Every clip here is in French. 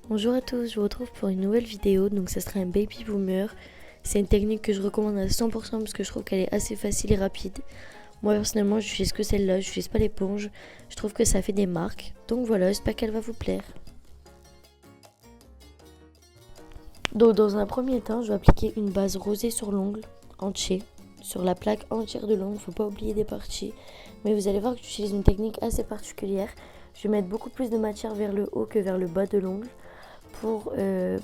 Bonjour à tous, je vous retrouve pour une nouvelle vidéo, donc ça sera un baby boomer. C'est une technique que je recommande à 100% parce que je trouve qu'elle est assez facile et rapide. Moi personnellement je n'utilise que celle-là, je n'utilise pas l'éponge, je trouve que ça fait des marques. Donc voilà, j'espère qu'elle va vous plaire. Donc dans un premier temps, je vais appliquer une base rosée sur l'ongle entier, sur la plaque entière de l'ongle, faut pas oublier des parties. Mais vous allez voir que j'utilise une technique assez particulière. Je vais mettre beaucoup plus de matière vers le haut que vers le bas de l'ongle pour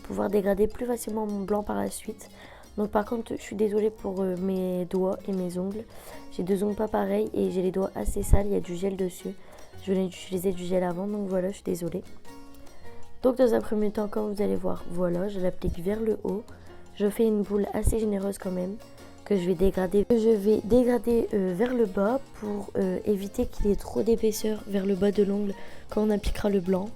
pouvoir dégrader plus facilement mon blanc par la suite. Donc par contre je suis désolée pour mes doigts et mes ongles. J'ai deux ongles pas pareils et j'ai les doigts assez sales, il y a du gel dessus. Je venais d'utiliser du gel avant, donc voilà, je suis désolée. Donc dans un premier temps, comme vous allez voir, voilà, je l'applique vers le haut. Je fais une boule assez généreuse quand même, que je vais dégrader. Vers le bas pour éviter qu'il y ait trop d'épaisseur vers le bas de l'ongle quand on appliquera le blanc.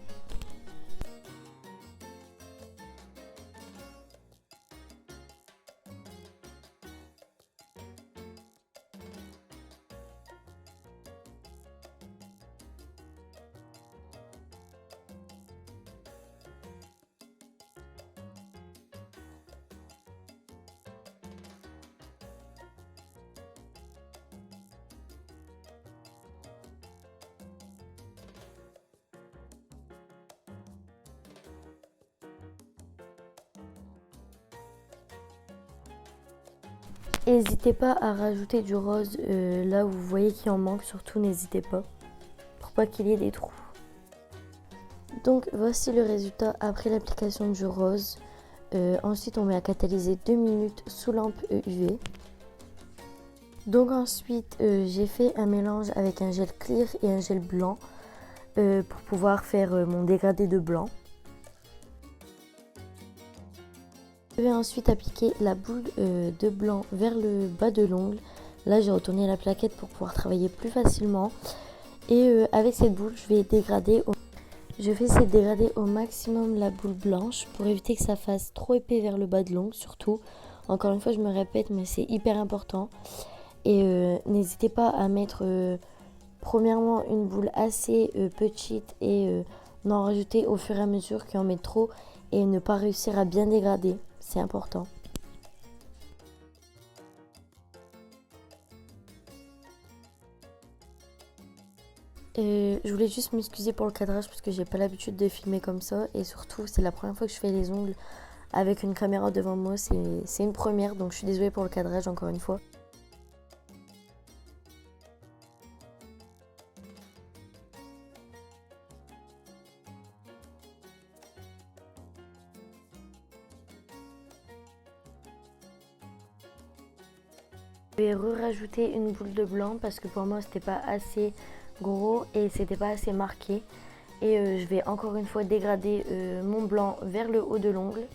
N'hésitez pas à rajouter du rose là où vous voyez qu'il en manque, surtout n'hésitez pas, pour pas qu'il y ait des trous. Donc voici le résultat après l'application du rose. Ensuite on met à catalyser 2 minutes sous lampe UV. Donc ensuite j'ai fait un mélange avec un gel clear et un gel blanc pour pouvoir faire mon dégradé de blanc. Je vais ensuite appliquer la boule de blanc vers le bas de l'ongle. Là j'ai retourné la plaquette pour pouvoir travailler plus facilement. Et avec cette boule je vais Je vais essayer de dégrader au maximum la boule blanche pour éviter que ça fasse trop épais vers le bas de l'ongle surtout. Encore une fois je me répète mais c'est hyper important. Et n'hésitez pas à mettre premièrement une boule assez petite et n'en rajouter au fur et à mesure qu'en mettre trop et ne pas réussir à bien dégrader. C'est important. Je voulais juste m'excuser pour le cadrage parce que j'ai pas l'habitude de filmer comme ça et surtout c'est la première fois que je fais les ongles avec une caméra devant moi, c'est une première donc je suis désolée pour le cadrage encore une fois. Je vais rajouter une boule de blanc parce que pour moi c'était pas assez gros et c'était pas assez marqué. Et je vais encore une fois dégrader mon blanc vers le haut de l'ongle.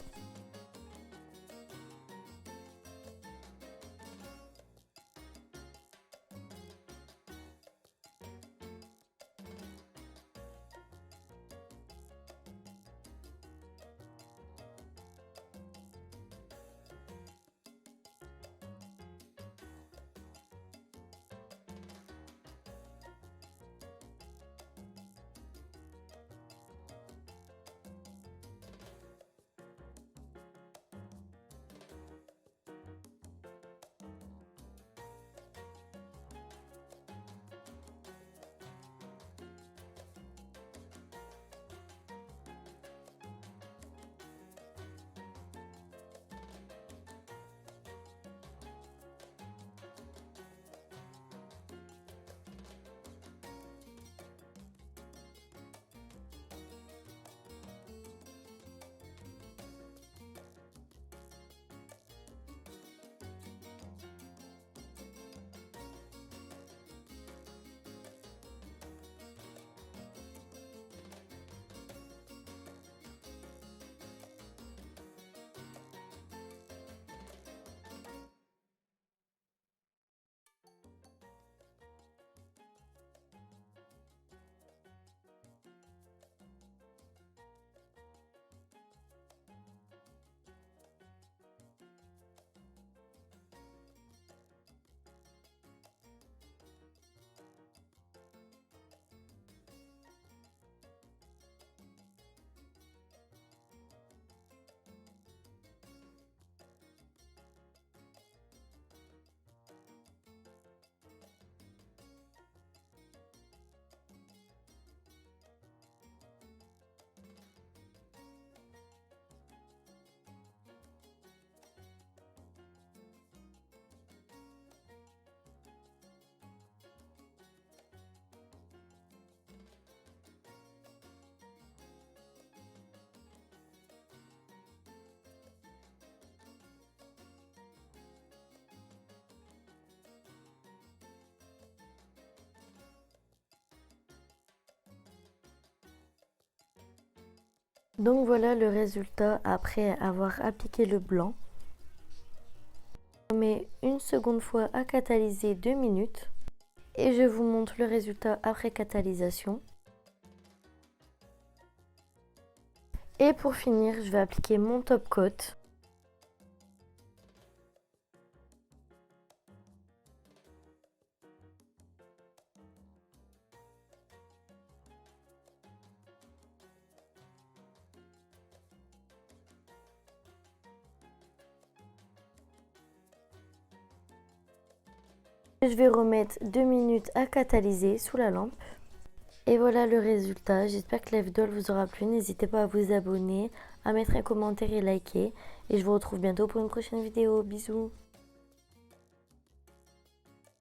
Donc voilà le résultat après avoir appliqué le blanc. On met une seconde fois à catalyser 2 minutes et je vous montre le résultat après catalysation. Et pour finir, je vais appliquer mon top coat. Je vais remettre 2 minutes à catalyser sous la lampe. Et voilà le résultat. J'espère que la vidéo vous aura plu. N'hésitez pas à vous abonner, à mettre un commentaire et liker. Et je vous retrouve bientôt pour une prochaine vidéo. Bisous!